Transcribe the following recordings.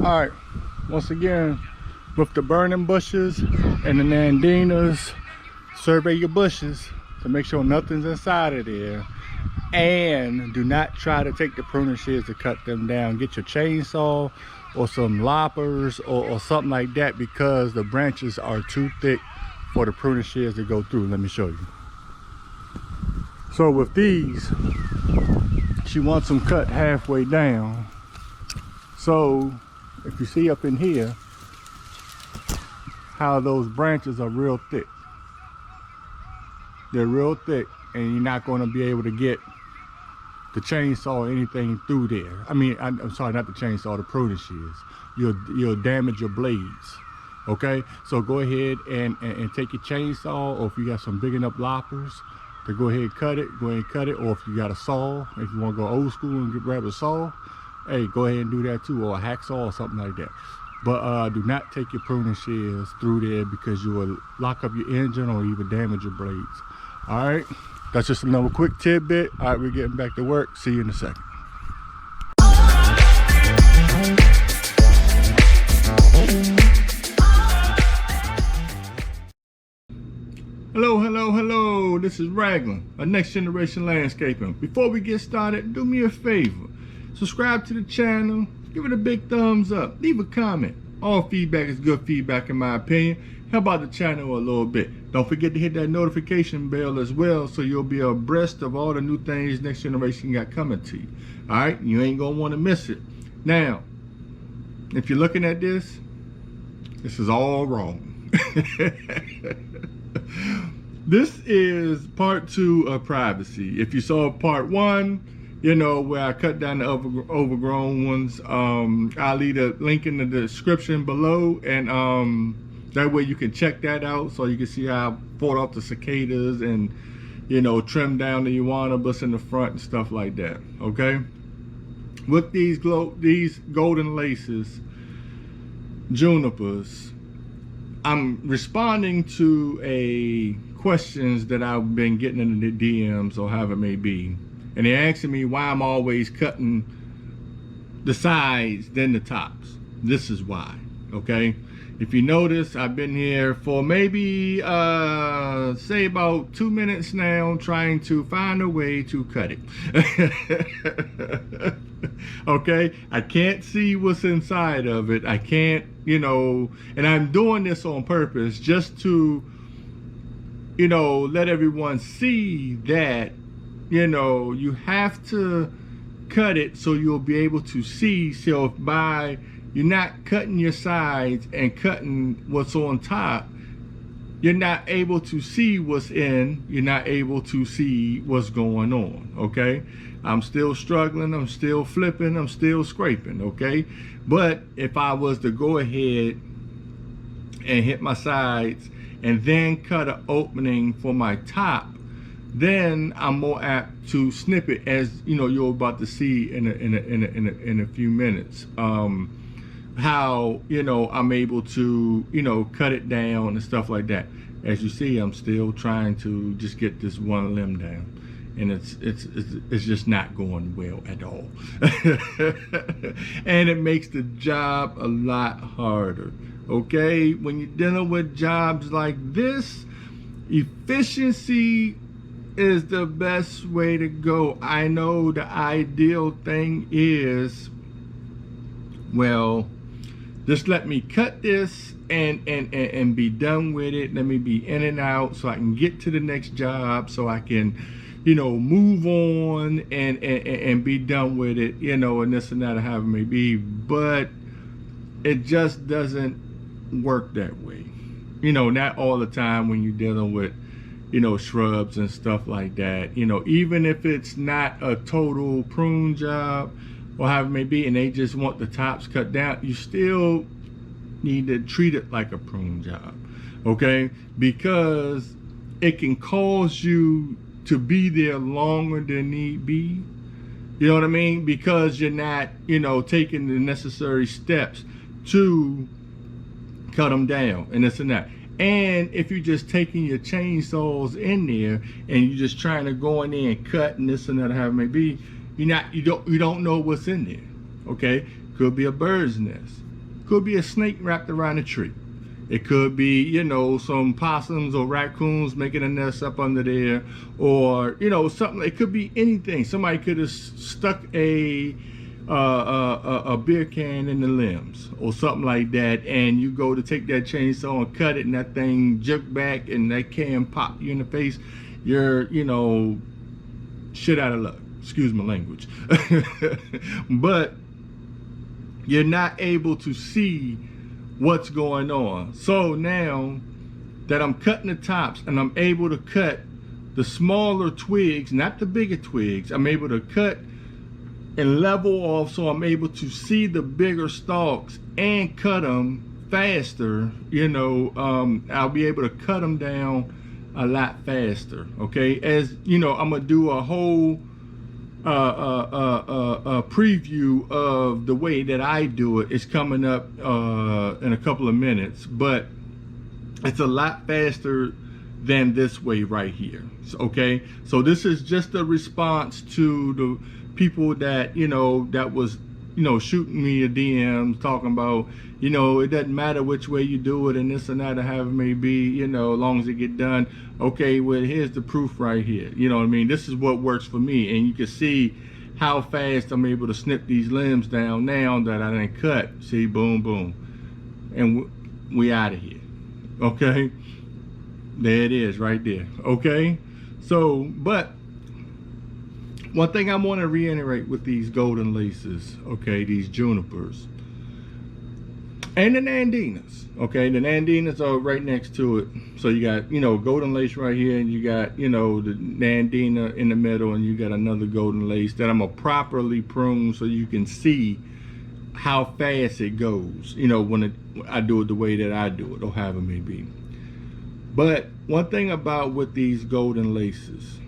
All right, once again, with the burning bushes and the Nandinas, survey your bushes to make sure nothing's inside of there. And do not try to take the pruning shears to cut them down. Get your chainsaw or some loppers or something like that, because the branches are too thick for the pruning shears to go through. Let me show you. So with these, she wants them cut halfway down. So if you see up in here how those branches are real thick, they're real thick, and you're not going to be able to get the chainsaw or anything through there. I mean, I'm sorry, not the chainsaw, the pruning shears. You'll damage your blades. Okay, so go ahead and take your chainsaw, or if you got some big enough loppers to go ahead and cut it, go ahead and cut it. Or if you got a saw, if you want to go old school and grab a saw, hey, go ahead and do that too, or a hacksaw or something like that. But do not take your pruning shears through there, because you will lock up your engine or even damage your blades. All right, that's just another quick tidbit. All right, we're getting back to work. See you in a second. Hello, this is Raglan, a Next Generation Landscaping. Before we get started, do me a favor. Subscribe to the channel, give it a big thumbs up, leave a comment. All feedback is good feedback in my opinion. Help out the channel a little bit. Don't forget to hit that notification bell as well, so you'll be abreast of all the new things Next Generation got coming to you. All right, you ain't gonna want to miss it. Now, if you're looking at this is all wrong. This is part 2 of privacy. If you saw part 1, you know, where I cut down the overgrown ones, I'll leave a link in the description below, and that way you can check that out, so you can see how I fought off the cicadas and, you know, trim down the Junipers in the front and stuff like that. Okay, with these golden laces, Junipers, I'm responding to questions that I've been getting in the DMs or however it may be, and they're asking me why I'm always cutting the sides then the tops. This is why. Okay, if you notice, I've been here for maybe say about 2 minutes now, trying to find a way to cut it. Okay, I can't see what's inside of it. I can't, you know, and I'm doing this on purpose just to, you know, let everyone see that, you know, you have to cut it so you'll be able to see. So if you're not cutting your sides and cutting what's on top, you're not able to see what's in, you're not able to see what's going on. Okay, I'm still struggling, I'm still flipping, I'm still scraping. Okay, but if I was to go ahead and hit my sides and then cut an opening for my top, then I'm more apt to snip it, as you know, you're about to see in a few minutes. How, you know, I'm able to, you know, cut it down and stuff like that. As you see, I'm still trying to just get this one limb down, and it's just not going well at all. And it makes the job a lot harder. Okay, when you're dealing with jobs like this, efficiency is the best way to go. I know the ideal thing is, well, just let me cut this and be done with it. Let me be in and out so I can get to the next job, so I can, you know, move on and be done with it, you know, and this and that, or however it may be. But it just doesn't work that way. You know, not all the time when you're dealing with, you know, shrubs and stuff like that. You know, even if it's not a total prune job or however it may be, and they just want the tops cut down, you still need to treat it like a prune job. Okay, because it can cause you to be there longer than need be. You know what I mean? Because you're not, you know, taking the necessary steps to cut them down and this and that. And if you're just taking your chainsaws in there and you're just trying to go in there and cut and this and that, however it may be, you don't know what's in there. Okay, could be a bird's nest, Could be a snake wrapped around a tree. It could be, you know, some possums or raccoons making a nest up under there, or, you know, something. It could be anything. Somebody could have stuck a beer can in the limbs or something like that, and you go to take that chainsaw and cut it, and that thing jerk back, and that can pop you in the face. You're, you know, shit out of luck. Excuse my language. But you're not able to see what's going on. So now that I'm cutting the tops and I'm able to cut the smaller twigs, not the bigger twigs, I'm able to cut and level off so I'm able to see the bigger stalks and cut them faster. You know, I'll be able to cut them down a lot faster. Okay, as you know, I'm gonna do a whole a preview of the way that I do it. It's coming up in a couple of minutes, but it's a lot faster than this way right here. Okay, so this is just a response to the people that, you know, that was, you know, shooting me a DM talking about, you know, it doesn't matter which way you do it and this and that or however it may be, you know, as long as it get done. Okay, well, here's the proof right here. You know what I mean? This is what works for me, and you can see how fast I'm able to snip these limbs down now that I didn't cut. See, boom, boom, and we out of here. Okay, there it is right there. Okay, so, but one thing I want to reiterate with these golden laces, okay, these junipers and the Nandinas, okay, the Nandinas are right next to it. So you got, you know, golden lace right here, and you got, you know, the Nandina in the middle, and you got another golden lace that I'm gonna properly prune so you can see how fast it goes, you know, when I do it the way that I do it, or however it may be. But one thing about with these golden laces,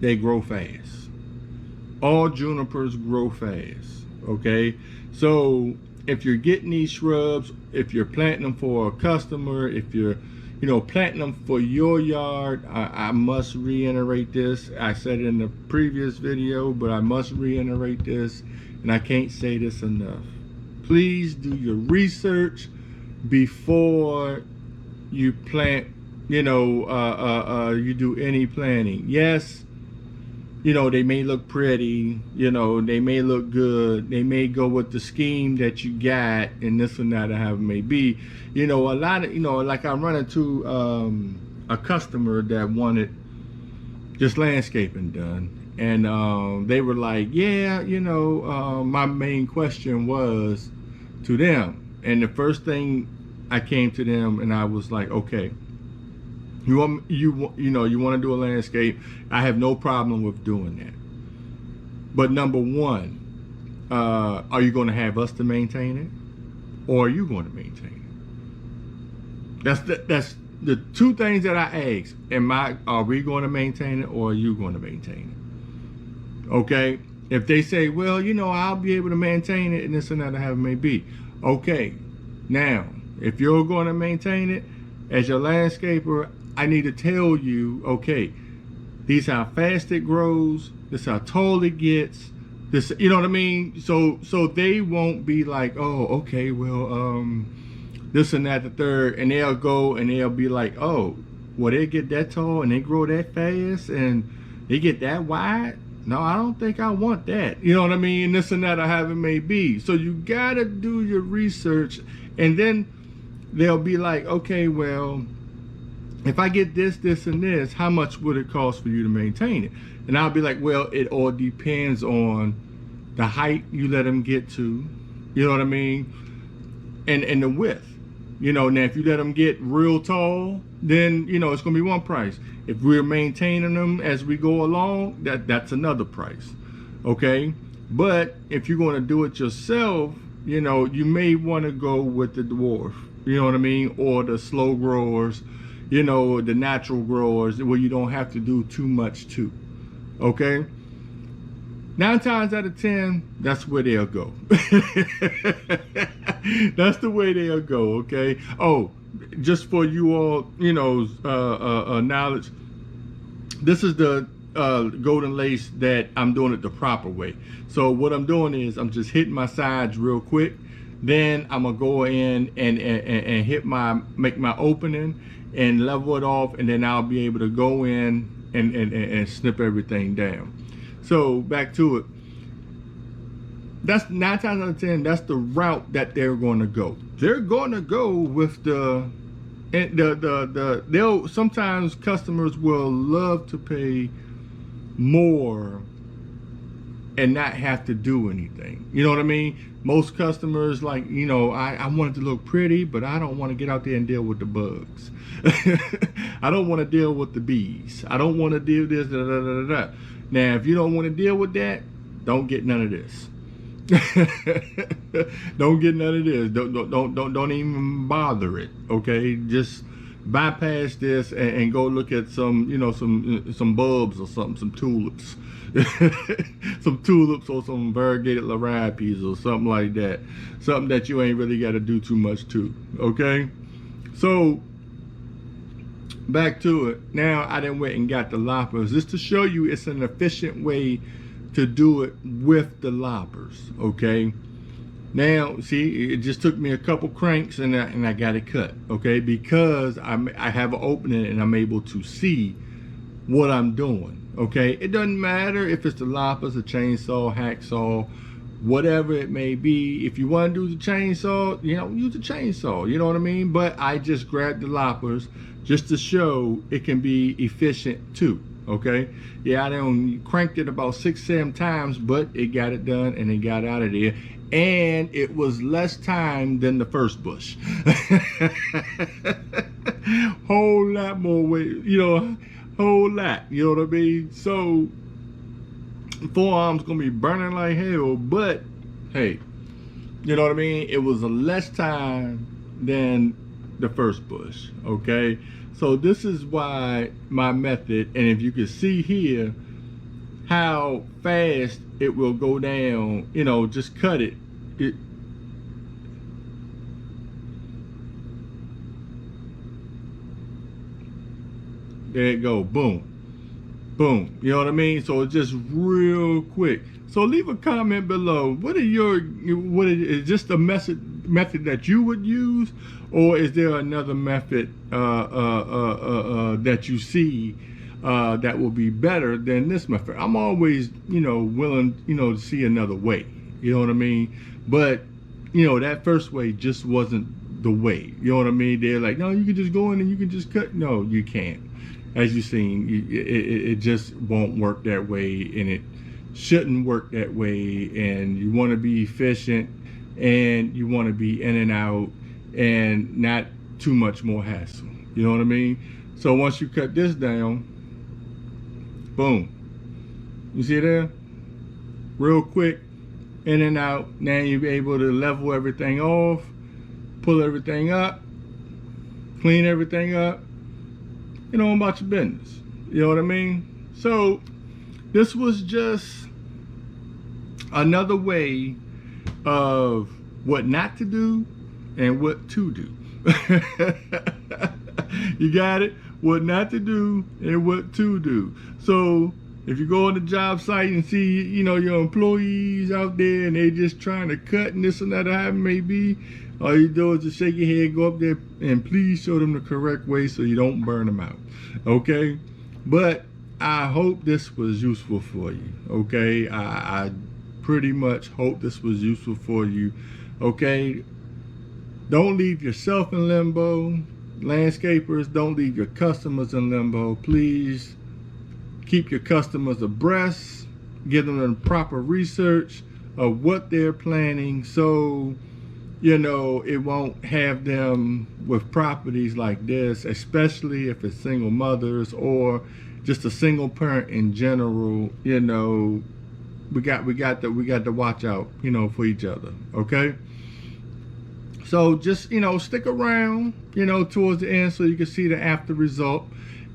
they grow fast. All junipers grow fast, okay? So if you're getting these shrubs, if you're planting them for a customer, if you're, you know, planting them for your yard, I must reiterate this. I said it in the previous video, but I must reiterate this, and I can't say this enough. Please do your research before you plant, you know, you do any planting. Yes, you know, they may look pretty, you know, they may look good, they may go with the scheme that you got and this and that or however it may be. You know, a lot of, you know, like I run into a customer that wanted just landscaping done, and they were like, yeah, you know, my main question was to them, and the first thing I came to them and I was like, okay, you want to do a landscape, I have no problem with doing that. But number one, are you going to have us to maintain it, or are you going to maintain it? That's the two things that I ask. Are we going to maintain it, or are you going to maintain it? Okay. If they say, well, you know, I'll be able to maintain it and this and that or however it may be. Okay. Now, if you're going to maintain it as your landscaper, I need to tell you, okay, these how fast it grows, this how tall it gets, this, you know what I mean? So they won't be like, oh, okay, well, this and that, the third, and they'll go and they'll be like, oh, well, they get that tall and they grow that fast and they get that wide? No, I don't think I want that. You know what I mean? This and that or however it may be. So you gotta do your research, and then they'll be like, okay, well, if I get this, this, and this, how much would it cost for you to maintain it? And I'll be like, well, it all depends on the height you let them get to, you know what I mean? And the width. You know, now if you let them get real tall, then, you know, it's going to be one price. If we're maintaining them as we go along, that's another price. Okay? But if you're going to do it yourself, you know, you may want to go with the dwarf, you know what I mean? Or the slow growers, you know, the natural growers, where you don't have to do too much to. Okay? 9 times out of 10, that's where they'll go. That's the way they'll go, okay? Oh, just for you all, you know, knowledge, this is the golden lace that I'm doing it the proper way. So what I'm doing is I'm just hitting my sides real quick Then I'm gonna go in and make my opening and level it off, and then I'll be able to go in and snip everything down. So back to it. That's 9 times out of 10. That's the route that they're going to go. They're going to go with they'll sometimes customers will love to pay more and not have to do anything. You know what I mean? Most customers, like, you know, I want it to look pretty, but I don't want to get out there and deal with the bugs. I don't want to deal with the bees. I don't want to deal with this, da, da, da, da, da. Now, if you don't want to deal with that, don't get none of this. Don't get none of this. Don't even bother it. Okay, just bypass this and go look at some, you know, some bulbs or something, some tulips. Some tulips or some variegated liriapes or something like that. Something that you ain't really got to do too much to. Okay, so back to it. Now I done went and got the loppers just to show you it's an efficient way to do it with the loppers. Okay, now see, it just took me a couple cranks and I got it cut. Okay, because I have an opening and I'm able to see what I'm doing. Okay, it doesn't matter if it's the loppers, a chainsaw, hacksaw, whatever it may be. If you want to do the chainsaw, you know, use the chainsaw. You know what I mean? But I just grabbed the loppers just to show it can be efficient too. Okay, yeah, I done cranked it about 6-7 times, but it got it done and it got out of there, and it was less time than the first bush. Whole lot more weight, you know, whole lot, you know what I mean? So forearm's gonna be burning like hell, but hey, you know what I mean? It was a less time than the first bush. Okay, so this is why my method, and if you can see here how fast it will go down, you know, just cut it. There it go, boom, boom. You know what I mean? So it's just real quick. So leave a comment below. What is just a method that you would use, or is there another method that you see that will be better than this method? I'm always, you know, willing, you know, to see another way. You know what I mean? But you know, that first way just wasn't the way. You know what I mean? They're like, no, you can just go in and you can just cut. No, you can't. As you've seen, it just won't work that way, and it shouldn't work that way. And you want to be efficient, and you want to be in and out, and not too much more hassle. You know what I mean? So once you cut this down, boom, you see there, real quick, in and out. Now you're able to level everything off, pull everything up, clean everything up. You know, about your business. You know what I mean? So this was just another way of what not to do and what to do. You got it? What not to do and what to do. So if you go on the job site and see, you know, your employees out there and they just trying to cut and this and that, how it may be, all you do is just shake your head, go up there, and please show them the correct way so you don't burn them out. Okay? But I hope this was useful for you. Okay? I pretty much hope this was useful for you. Okay? Don't leave yourself in limbo. Landscapers, don't leave your customers in limbo. Please keep your customers abreast. Give them the proper research of what they're planning, so you know it won't have them with properties like this, especially if it's single mothers or just a single parent in general. You know, we got to watch out, you know, for each other. Okay, so just, you know, stick around, you know, towards the end so you can see the after result.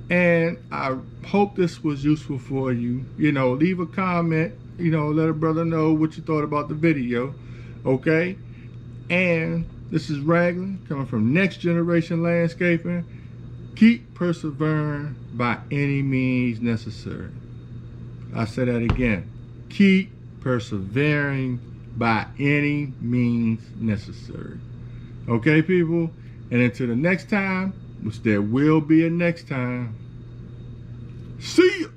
And I hope this was useful for you. You know, leave a comment, you know, let a brother know what you thought about the video. Okay, and this is Raglan coming from Next Generation Landscaping. Keep persevering by any means necessary. I say that again. Keep persevering by any means necessary. Okay, people? And until the next time, which there will be a next time, see ya!